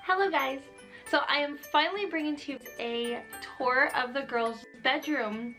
Hello guys! So I am finally bringing to you a tour of the girls' bedroom.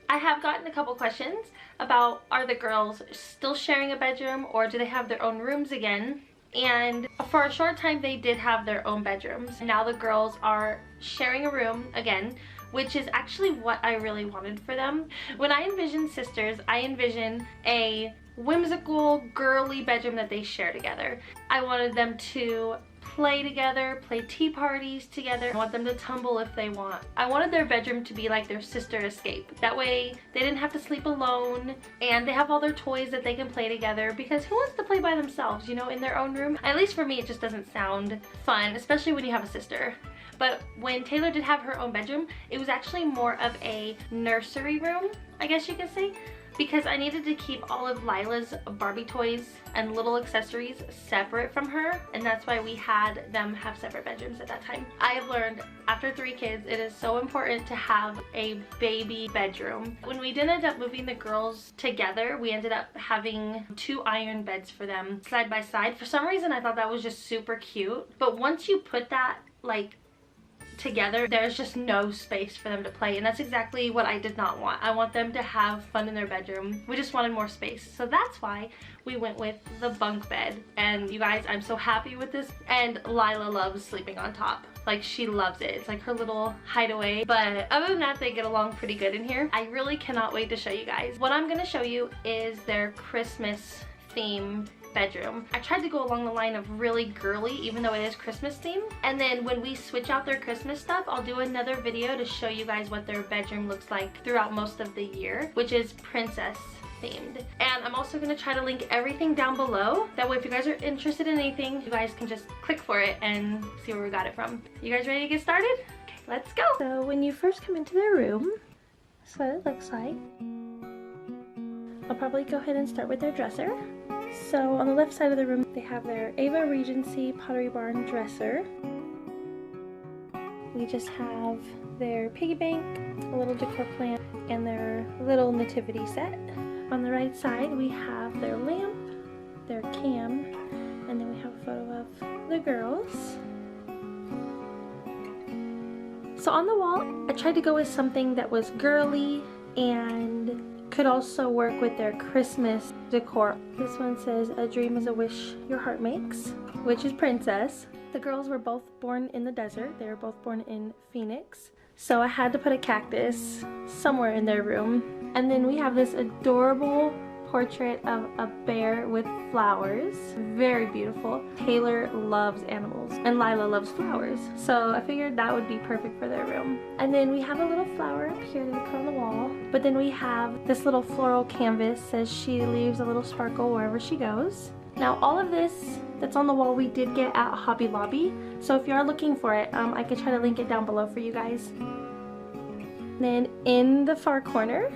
I have gotten a couple questions about, are the girls still sharing a bedroom or do they have their own rooms again? And for a short time they did have their own bedrooms. Now the girls are sharing a room again, which is actually what I really wanted for them. When I envision sisters, I envision a whimsical, girly bedroom that they share together. I wanted them to play together, play tea parties together. I want them to tumble if they want. I wanted their bedroom to be like their sister escape. That way they didn't have to sleep alone and they have all their toys that they can play together, because who wants to play by themselves, you know, in their own room? At least for me, it just doesn't sound fun, especially when you have a sister. But when Taylor did have her own bedroom, it was actually more of a nursery room, I guess you could say, because I needed to keep all of Lila's Barbie toys and little accessories separate from her, and that's why we had them have separate bedrooms at that time. I have learned after 3 kids, it is so important to have a baby bedroom. When we did end up moving the girls together, we ended up having 2 iron beds for them side by side. For some reason, I thought that was just super cute, but once you put that like together, there's just no space for them to play, and that's exactly what I did not want. I want them to have fun in their bedroom. We just wanted more space, so that's why we went with the bunk bed. And you guys, I'm so happy with this, and Lila loves sleeping on top. Like, she loves it. It's like her little hideaway. But other than that, they get along pretty good in here. I really cannot wait to show you guys. What I'm gonna show you is their Christmas theme bedroom. I tried to go along the line of really girly, even though it is Christmas themed. And then when we switch out their Christmas stuff, I'll do another video to show you guys what their bedroom looks like throughout most of the year, which is princess themed. And I'm also going to try to link everything down below. That way if you guys are interested in anything, you guys can just click for it and see where we got it from. You guys ready to get started? Okay, let's go. So when you first come into their room, that's what it looks like. I'll probably go ahead and start with their dresser. So on the left side of the room, they have their Ava Regency Pottery Barn dresser. We just have their piggy bank, a little decor plant, and their little nativity set. On the right side, we have their lamp, their cam, and then we have a photo of the girls. So on the wall, I tried to go with something that was girly and could also work with their Christmas decor. This one says, "A dream is a wish your heart makes," which is princess. The girls were both born in the desert. They were both born in Phoenix. So I had to put a cactus somewhere in their room. And then we have this adorable portrait of a bear with flowers. Very beautiful. Taylor loves animals and Lila loves flowers, so I figured that would be perfect for their room. And then we have a little flower up here that we put on the wall, but then we have this little floral canvas. Says she leaves a little sparkle wherever she goes. Now all of this that's on the wall we did get at Hobby Lobby, so if you are looking for it, I could try to link it down below for you guys. Then in the far corner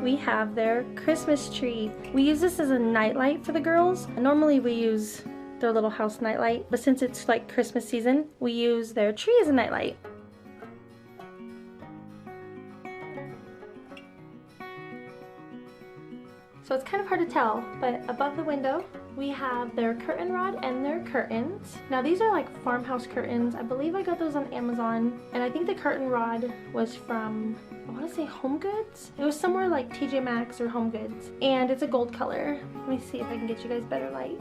we have their Christmas tree. We use this as a nightlight for the girls. Normally we use their little house nightlight, but since it's like Christmas season, we use their tree as a nightlight. So it's kind of hard to tell, but above the window we have their curtain rod and their curtains. Now these are like farmhouse curtains. I believe I got those on Amazon, and I think the curtain rod was from, I want to say Home Goods. It was somewhere like TJ Maxx or Home Goods, and it's a gold color. Let me see if I can get you guys better light.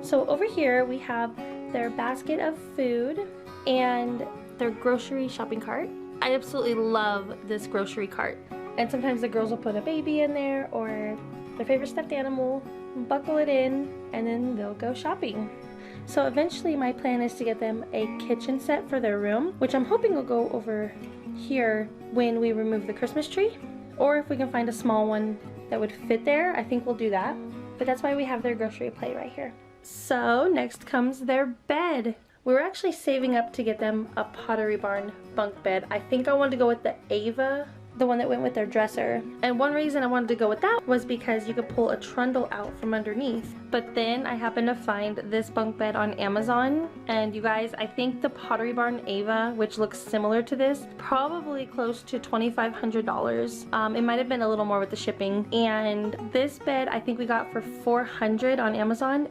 So over here we have their basket of food and their grocery shopping cart. I absolutely love this grocery cart. And sometimes the girls will put a baby in there or their favorite stuffed animal, buckle it in, and then they'll go shopping. So eventually my plan is to get them a kitchen set for their room, which I'm hoping will go over here when we remove the Christmas tree. Or if we can find a small one that would fit there, I think we'll do that. But that's why we have their grocery plate right here. So next comes their bed. We were actually saving up to get them a Pottery Barn bunk bed. I think I wanted to go with the Ava the one that went with their dresser. And one reason I wanted to go with that was because you could pull a trundle out from underneath. But then I happened to find this bunk bed on Amazon, and you guys, I think the Pottery Barn Ava, which looks similar to this, probably close to $2,500. It might have been a little more with the shipping. And this bed I think we got for $400 on Amazon.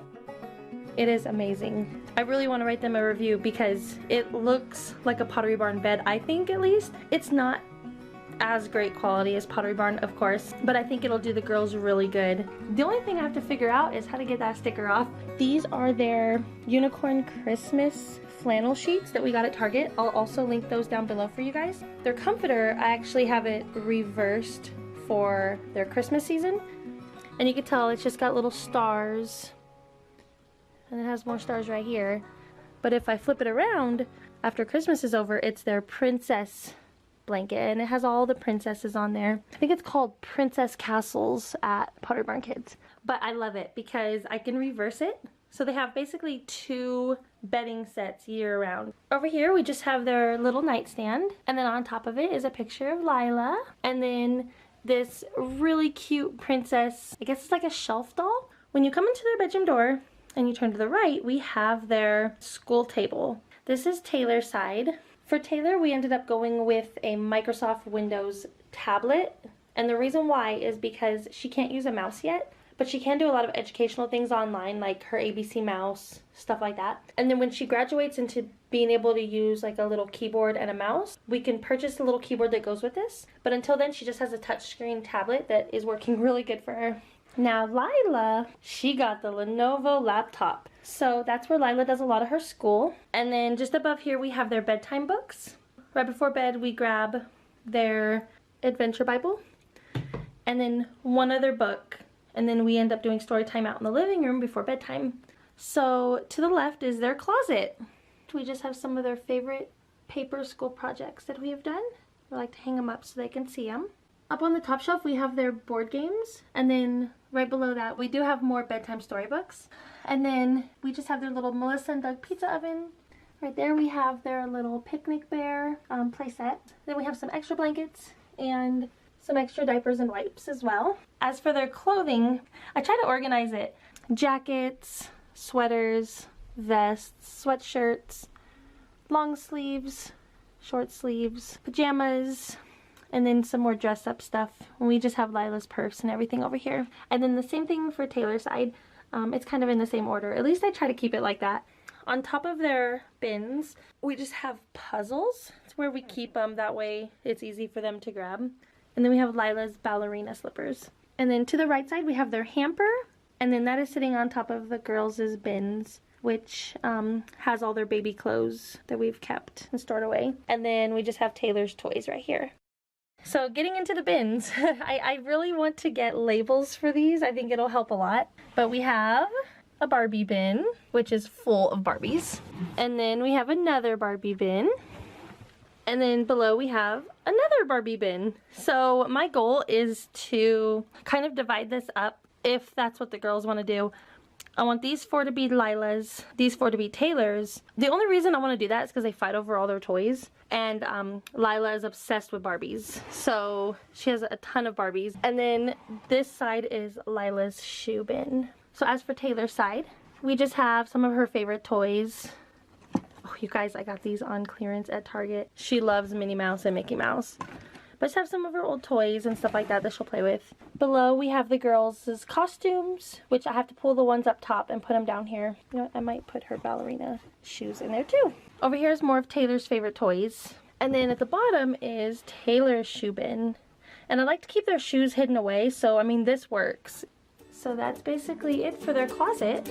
It is amazing. I really want to write them a review because it looks like a Pottery Barn bed, I think, at least. It's not as great quality as Pottery Barn, of course, but I think it'll do the girls really good. The only thing I have to figure out is how to get that sticker off. These are their unicorn Christmas flannel sheets that we got at Target. I'll also link those down below for you guys. Their comforter, I actually have it reversed for their Christmas season, and you can tell it's just got little stars, and it has more stars right here. But if I flip it around after Christmas is over, it's their princess blanket, and it has all the princesses on there. I think it's called Princess Castles at Pottery Barn Kids. But I love it because I can reverse it. So they have basically 2 bedding sets year round. Over here we just have their little nightstand, and then on top of it is a picture of Lila, and then this really cute princess, I guess it's like a shelf doll. When you come into their bedroom door and you turn to the right, we have their school table. This is Taylor's side. For Taylor, we ended up going with a Microsoft Windows tablet, and the reason why is because she can't use a mouse yet, but she can do a lot of educational things online, like her ABC mouse, stuff like that. And then when she graduates into being able to use like a little keyboard and a mouse, we can purchase a little keyboard that goes with this. But until then, she just has a touchscreen tablet that is working really good for her. Now Lila, she got the Lenovo laptop. So that's where Lila does a lot of her school. And then just above here we have their bedtime books. Right before bed we grab their adventure Bible and then one other book. And then we end up doing story time out in the living room before bedtime. So to the left is their closet. We just have some of their favorite paper school projects that we have done. We like to hang them up so they can see them. Up on the top shelf we have their board games, and then right below that we do have more bedtime storybooks. And then we just have their little Melissa and Doug pizza oven. Right there we have their little picnic bear play set. Then we have some extra blankets and some extra diapers and wipes as well. As for their clothing, I try to organize it. Jackets, sweaters, vests, sweatshirts, long sleeves, short sleeves, pajamas, and then some more dress up stuff. And we just have Lila's purse and everything over here. And then the same thing for Taylor's side. It's kind of in the same order. At least I try to keep it like that. On top of their bins, we just have puzzles. It's where we keep them. That way it's easy for them to grab. And then we have Lila's ballerina slippers. And then to the right side we have their hamper. And then that is sitting on top of the girls' bins, which has all their baby clothes that we've kept and stored away. And then we just have Taylor's toys right here. So getting into the bins, I really want to get labels for these. I think it'll help a lot. But we have a Barbie bin, which is full of Barbies. And then we have another Barbie bin. And then below we have another Barbie bin. So my goal is to kind of divide this up if that's what the girls want to do. I want these 4 to be Lila's, these 4 to be Taylor's. The only reason I want to do that is because they fight over all their toys. And Lila is obsessed with Barbies. So she has a ton of Barbies. And then this side is Lila's shoe bin. So as for Taylor's side, we just have some of her favorite toys. Oh, you guys, I got these on clearance at Target. She loves Minnie Mouse and Mickey Mouse. But just have some of her old toys and stuff like that that she'll play with. Below we have the girls' costumes, which I have to pull the ones up top and put them down here. You know what, I might put her ballerina shoes in there too. Over here is more of Taylor's favorite toys. And then at the bottom is Taylor's shoe bin. And I like to keep their shoes hidden away, so I mean this works. So that's basically it for their closet.